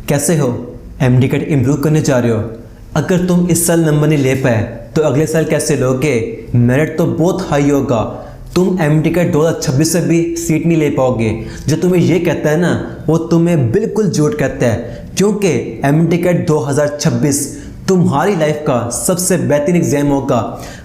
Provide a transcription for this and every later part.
कैसे हो? MD cat improve करने जा रहे हो? अगर तुम इस साल नंबर नहीं ले पाए तो अगले साल कैसे लोगे? मेरिट तो बहुत हाई होगा, तुम एमडी कैट 2026 से भी सीट नहीं ले पाओगे। जो तुम्हें ये कहता है ना वो तुम्हें बिल्कुल झूठ कहता है, क्योंकि एमडी कैट 2026 तुम्हारी लाइफ का सबसे बेहतरीन एग्जाम होगा।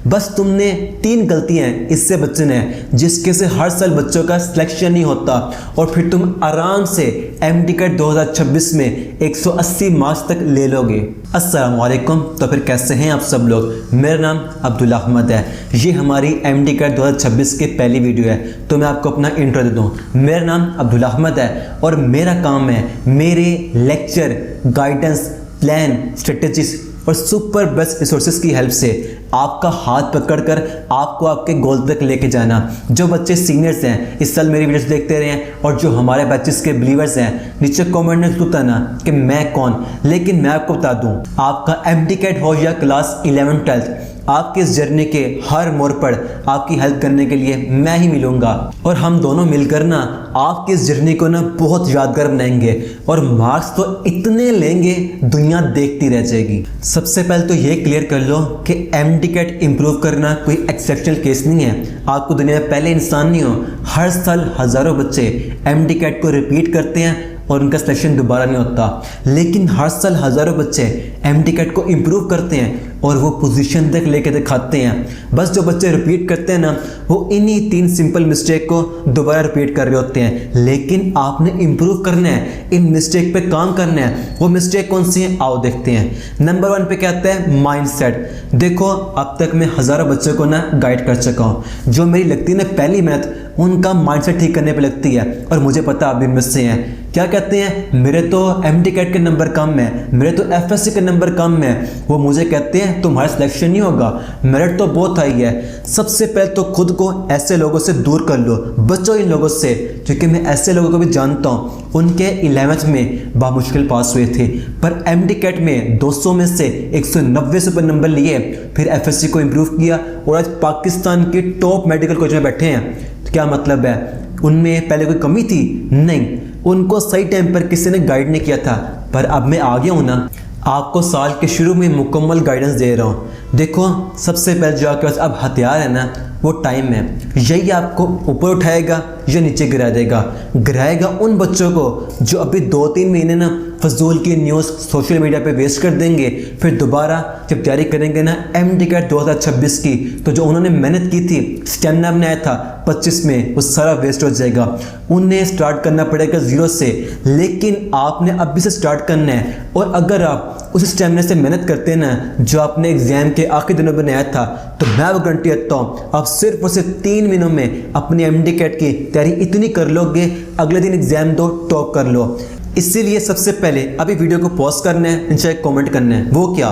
बस तुमने 3 गलतियां इससे बचना है जिसके से हर साल बच्चों का सिलेक्शन नहीं होता और फिर तुम आराम से एमडी कैट 2026 में 180 मार्क्स तक ले लोगे। अस्सलाम वालेकुम। तो फिर कैसे हैं आप सब लोग? मेरा नाम अब्दुल्ला अहमद है। ये हमारी एमडी कैट 2026 की पहली वीडियो है, तो मैं आपको अपना इंट्रो दे दूँ। मेरा नाम अब्दुल्ला अहमद है और मेरा काम है मेरे लेक्चर, गाइडेंस, प्लान, स्ट्रेटजीज और सुपर बेस्ट रिसोर्सेज की हेल्प से आपका हाथ पकड़कर आपको आपके गोल तक लेके जाना। जो बच्चे सीनियर्स हैं इस साल मेरी वीडियोस देखते रहे हैं और जो हमारे बैचेस के बिलीवर्स हैं, नीचे कमेंट में जरूर बताना कि मैं कौन। लेकिन मैं आपको बता दूं, आपका एमडी कैट हो या क्लास 11-12, आपके इस जर्नी के हर मोड़ पर आपकी हेल्प करने के लिए मैं ही मिलूंगा और हम दोनों मिलकर ना आपकी इस जर्नी को ना बहुत यादगार बनाएंगे और मार्क्स तो इतने लेंगे दुनिया देखती रह जाएगी। सबसे पहले तो ये क्लियर कर लो कि एमडी कैट इम्प्रूव करना कोई एक्सेप्शनल केस नहीं है। आपको दुनिया में पहले इंसान नहीं हो, हर साल हज़ारों बच्चे एमडी कैट को रिपीट करते हैं और उनका सिलेक्शन दोबारा नहीं होता। लेकिन हर साल हज़ारों बच्चे एमडी कैट को इम्प्रूव करते हैं और वो पोजीशन तक लेके दिखाते हैं। बस जो बच्चे रिपीट करते हैं ना वो इन्हीं 3 सिंपल मिस्टेक को दोबारा रिपीट कर रहे होते हैं। लेकिन आपने इम्प्रूव करना है, इन मिस्टेक पे काम करना है। वो मिस्टेक कौन सी है आओ देखते हैं। नंबर 1 पे कहते हैं माइंडसेट। देखो अब तक मैं हज़ारों बच्चों को ना गाइड कर चुका हूँ। जो मेरी लगती है ना पहली मेहनत उनका माइंडसेट ठीक करने पे लगती है और मुझे पता आप भी इनमें से हैं। क्या कहते हैं, मेरे तो एमडी कैट के नंबर कम है, मेरे तो एफएससी के नंबर कम है। वो मुझे कहते हैं तुम्हारा सिलेक्शन नहीं होगा, मेरिट तो बहुत हाई है। सबसे पहले तो खुद को ऐसे लोगों से दूर कर लो, बचो इन लोगों से, क्योंकि मैं ऐसे लोगों को भी जानता हूँ। उनके 11th में बामुश्किल पास हुए थे पर एमडी कैट में 200 में से 190 से ऊपर नंबर लिए, फिर एफएससी को इम्प्रूव किया और आज पाकिस्तान के टॉप मेडिकल कॉलेज में बैठे हैं। तो क्या मतलब है, उनमें पहले कोई कमी थी? नहीं, उनको सही टाइम पर किसी ने गाइड नहीं किया था। पर अब मैं आ गया हूँ ना, आपको साल के शुरू में मुकम्मल गाइडेंस दे रहा हूँ। देखो सबसे पहले जो आपके पास अब हथियार है ना वो टाइम है। यही आपको ऊपर उठाएगा या नीचे गिरा देगा। गिराएगा उन बच्चों को जो अभी 2-3 महीने ना फजूल की न्यूज़ सोशल मीडिया पे वेस्ट कर देंगे, फिर दोबारा जब तैयारी करेंगे ना एमडी कैट 2026 की, तो जो उन्होंने मेहनत की थी, स्टेमिना बनाया था 25 में, वो सारा वेस्ट हो जाएगा। उन्हें स्टार्ट करना पड़ेगा 0 से, लेकिन आपने अभी से स्टार्ट करना है। और अगर आप उस स्टेमिना से मेहनत करते हैं ना जो आपने एग्जाम के आखिरी दिनों में बनाया था, तो मैं वो गारंटी देता हूँ आप सिर्फ और सिर्फ 3 महीनों में अपनी एमडी कैट की तैयारी इतनी कर लोगे, अगले दिन एग्जाम दो, टॉप कर लो। इसीलिए सबसे पहले अभी वीडियो को पॉज करना है, नीचे कमेंट करना है। वो क्या?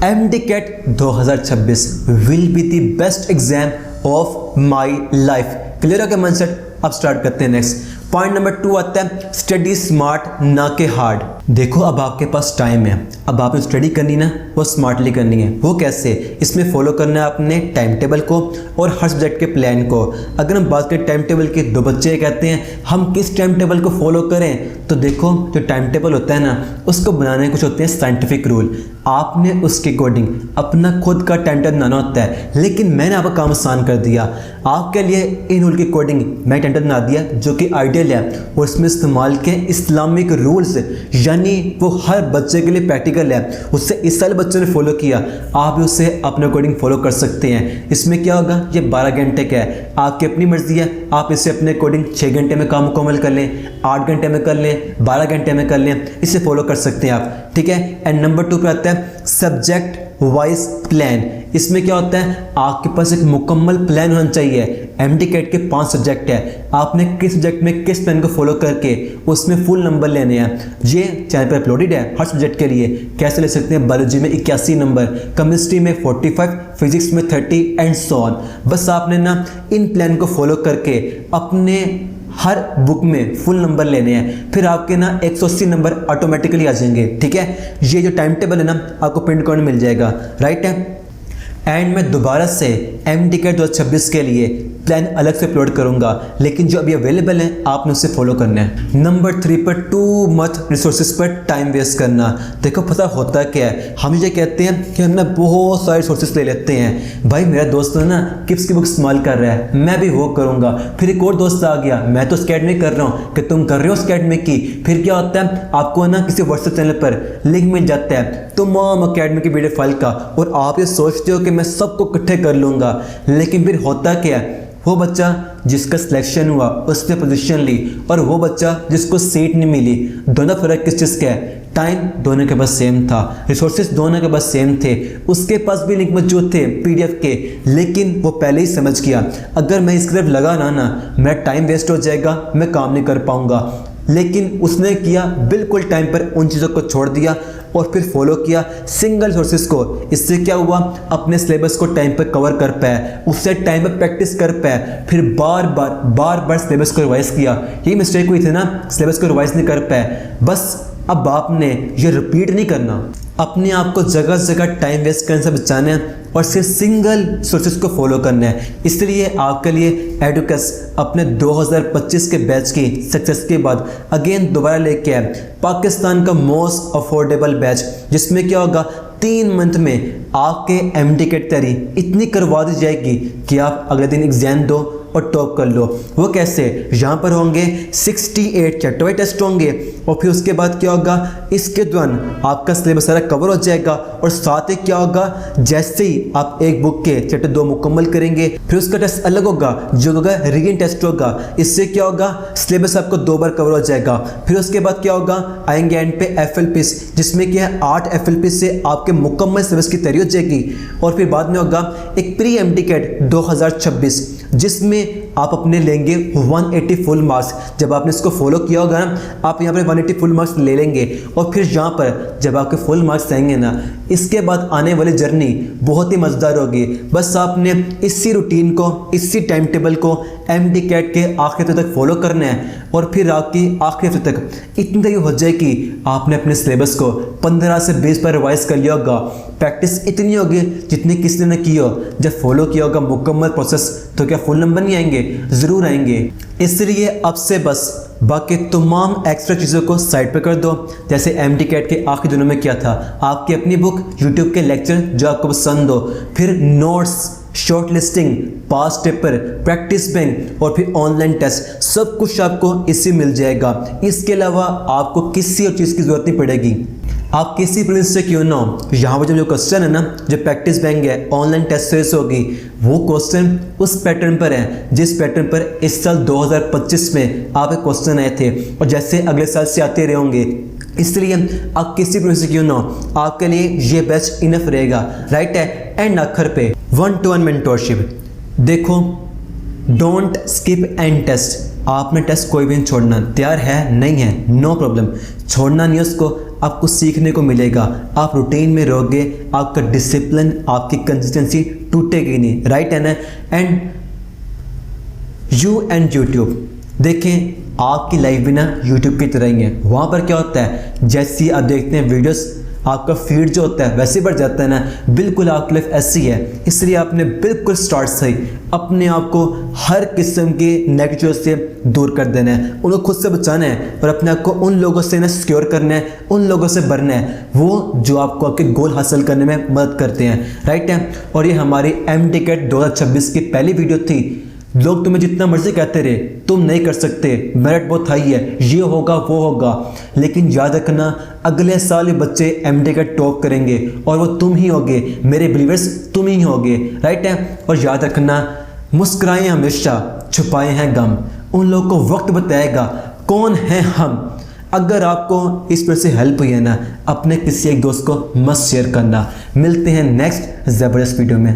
MD CAT 2026 will be the best exam of my life. Clear हो गया माइंडसेट? अब स्टार्ट करते हैं नेक्स्ट। पॉइंट नंबर 2 आता है स्टडी स्मार्ट ना के हार्ड। देखो अब आपके पास टाइम है, अब आपने स्टडी करनी ना वो स्मार्टली करनी है। वो कैसे? इसमें फॉलो करना है अपने टाइम टेबल को और हर सब्जेक्ट के प्लान को। अगर हम बात करें टाइम टेबल की, 2 बच्चे कहते हैं हम किस टाइम टेबल को फॉलो करें, तो देखो जो टाइम टेबल होता है ना उसको बनाने के कुछ होते हैं साइंटिफिक रूल। आपने उसके अकॉर्डिंग अपना खुद का टाइम टेबल बनाना होता है। लेकिन मैंने आपका काम आसान कर दिया, आपके लिए इन रूल के अकॉर्डिंग मैं टाइम टेबल बना दिया जो कि आइडियल है और इसमें इस्तेमाल के इस्लामिक रूल्स, यानी वो हर बच्चे के लिए प्रैक्टिकल है। उससे इस साल बच्चों ने फॉलो किया, आप भी उसे अपने अकॉर्डिंग फॉलो कर सकते हैं। इसमें क्या होगा, ये 12 घंटे का है, आपकी अपनी मर्जी है। आप इसे अपने अकॉर्डिंग 6 घंटे में काम मुकम्मल कर लें, 8 घंटे में कर लें, 12 घंटे में कर लें, इसे फॉलो कर सकते हैं आप, ठीक है। एंड नंबर 2 पे आता है सब्जेक्ट वाइज प्लान। इसमें क्या होता है, आपके पास एक मुकम्मल प्लान होना चाहिए। एमडी कैट के 5 सब्जेक्ट है, आपने किस सब्जेक्ट में किस प्लान को फॉलो करके उसमें फुल नंबर लेने हैं। ये चैनल पर अपलोडेड है हर सब्जेक्ट के लिए। कैसे ले सकते हैं, बायोलॉजी में 81 नंबर, केमिस्ट्री में 45, फिजिक्स में 30 एंड सो ऑन। बस आपने ना इन प्लान को फॉलो करके अपने हर बुक में फुल नंबर लेने हैं, फिर आपके ना 180 नंबर ऑटोमेटिकली आ जाएंगे, ठीक है। ये जो टाइम टेबल है ना आपको प्रिंट करने मिल जाएगा, राइट है। एंड मैं दोबारा से MDCAT 2026 के लिए प्लान अलग से अपलोड करूंगा, लेकिन जो अभी अवेलेबल है आपने उसे फॉलो करना है। नंबर 3 पर टू मच रिसोर्सेज पर टाइम वेस्ट करना। देखो पता होता क्या है, हम ये कहते हैं कि हम ना बहुत सारे रिसोर्सेज ले लेते हैं। भाई मेरा दोस्त है ना किप्स की बुक इस्तेमाल कर रहा है, मैं भी वो करूंगा। फिर एक और दोस्त आ गया, मैं तो अकेडमिक कर रहा हूँ कि तुम कर रहे हो अकेडमिक की। फिर क्या होता है, आपको ना किसी व्हाट्सएप चैनल पर लिंक मिल जाता है तमाम अकेडमिक की वीडियो फाइल का, और आप ये सोचते हो कि मैं सबको इकट्ठे कर लूँगा। लेकिन फिर होता क्या है, वो बच्चा जिसका सिलेक्शन हुआ उसने पोजीशन ली, और वो बच्चा जिसको सीट नहीं मिली। दोनों फर्क किस चीज़ का है, टाइम दोनों के पास सेम था, रिसोर्सेज दोनों के पास सेम थे, उसके पास भी लिंक मौजूद थे PDF के, लेकिन वो पहले ही समझ गया अगर मैं इस तरफ लगा ना मेरा टाइम वेस्ट हो जाएगा, मैं काम नहीं कर पाऊंगा। लेकिन उसने किया बिल्कुल टाइम पर उन चीज़ों को छोड़ दिया और फिर फॉलो किया सिंगल सोर्सेज को। इससे क्या हुआ, अपने सिलेबस को टाइम पर कवर कर पाया, उससे टाइम पर प्रैक्टिस कर पाया, फिर बार बार सिलेबस को रिवाइज किया। यही मिस्टेक हुई थी ना, सिलेबस को रिवाइज नहीं कर पाया। बस अब आपने ये रिपीट नहीं करना, अपने आप को जगह जगह टाइम वेस्ट करने से बचाना है और सिर्फ सिंगल सोर्सेज को फॉलो करना है। इसलिए आपके लिए एडुकस अपने 2025 के बैच की सक्सेस के बाद अगेन दोबारा लेके आए पाकिस्तान का मोस्ट अफोर्डेबल बैच, जिसमें क्या होगा 3 मंथ में आपके MDCAT तैयारी इतनी करवा दी जाएगी कि आप अगले दिन एग्जाम दो और टॉप कर लो। वो कैसे, यहाँ पर होंगे 68 चैप्टर वाइज टेस्ट होंगे, और फिर उसके बाद क्या होगा, इसके दौरान आपका सिलेबस सारा कवर हो जाएगा। और साथ ही क्या होगा, जैसे ही आप एक बुक के चैप्टर 2 मुकम्मल करेंगे फिर उसका टेस्ट अलग होगा जो होगा रीडिंग टेस्ट होगा। इससे क्या होगा, सिलेबस आपको 2 बार कवर हो जाएगा। फिर उसके बाद क्या होगा, आएंगे एंड पे FLPs, जिसमें क्या है 8 FLPs से आपके मुकम्मल सिलेबस की तैयारी हो जाएगी। और फिर बाद में होगा एक प्री MDCAT 2026, जिसमें आप अपने लेंगे 180 फुल मार्क्स। जब आपने इसको फॉलो किया होगा ना, आप यहाँ पर 180 फुल मार्क्स ले लेंगे, और फिर यहाँ पर जब आपके फुल मार्क्स आएंगे ना, इसके बाद आने वाली जर्नी बहुत ही मज़ेदार होगी। बस आपने इसी रूटीन को, इसी टाइम टेबल को MDCAT के आखिर तक फॉलो करना है, और फिर आपकी आखिर तक इतनी तैयारी हो जाए कि आपने अपने सिलेबस को 15 से 20 बार रिवाइज कर लिया होगा। प्रैक्टिस इतनी होगी जितनी किसी ने की हो। जब फॉलो किया होगा मुकम्मल प्रोसेस, तो क्या फुल नंबर नहीं आएंगे, ज़रूर आएंगे। इसलिए अब से बस बाकी तमाम एक्स्ट्रा चीज़ों को साइड पर कर दो। जैसे MDCAT के आखिरी दिनों में क्या था, आपकी अपनी बुक, YouTube के लेक्चर जो आपको पसंद हो, फिर notes, short listing, past paper, practice bank, और फिर ऑनलाइन टेस्ट, सब कुछ आपको इससे मिल जाएगा। इसके अलावा आपको किसी और चीज़ की ज़रूरत नहीं पड़ेगी। आप किसी प्रिंस से क्यों ना हो, यहाँ पर जो क्वेश्चन है ना, जो प्रैक्टिस बैंक है, ऑनलाइन टेस्ट सीरीज होगी, वो क्वेश्चन उस पैटर्न पर है जिस पैटर्न पर इस साल 2025 में आप एक क्वेश्चन आए थे, और जैसे अगले साल से आते रहे होंगे। इसलिए आप किसी प्रिंस से क्यों ना हो, आपके लिए ये बेस्ट इनफ रहेगा, राइट है। एंड आखिर पे 1-to-1 मेंटोरशिप। देखो, डोंट स्किप एंड टेस्ट। आपने टेस्ट कोई भी नहीं छोड़ना, तैयार है नहीं है नो प्रॉब्लम, छोड़ना नहीं उसको, आपको सीखने को मिलेगा। आप रूटीन में रहोगे, आपका डिसिप्लिन, आपकी कंसिस्टेंसी टूटेगी नहीं, राइट है ना। एंड यूट्यूब देखें, आपकी लाइफ भी ना यूट्यूब की तरह ही है। वहाँ पर क्या होता है, जैसे आप देखते हैं वीडियोस, आपका फीड जो होता है वैसे बढ़ जाता है ना, बिल्कुल आपकी लाइफ ऐसी है। इसलिए आपने बिल्कुल स्टार्ट से ही अपने आप को हर किस्म के नेगेटिव से दूर कर देना है, उनको खुद से बचाना है, और अपने आप को उन लोगों से ना सिक्योर करना है, उन लोगों से भरना है वो जो आपको आपके गोल हासिल करने में मदद करते हैं, राइट है। और ये हमारी MDCAT 2026 की पहली वीडियो थी। लोग तुम्हें जितना मर्जी कहते रहे तुम नहीं कर सकते, मेरिट बहुत हाई है, ये होगा वो होगा, लेकिन याद रखना अगले साल ये बच्चे MDCAT टॉप करेंगे और वो तुम ही होगे, मेरे बिलीवर्स तुम ही होगे, राइट है। और याद रखना, मुस्कुराएं हमेशा, छुपाए हैं गम, उन लोगों को वक्त बताएगा कौन है हम। अगर आपको इस पर से हेल्प हुई है ना, अपने किसी एक दोस्त को मस्त शेयर करना। मिलते हैं नेक्स्ट ज़बरदस्त वीडियो में।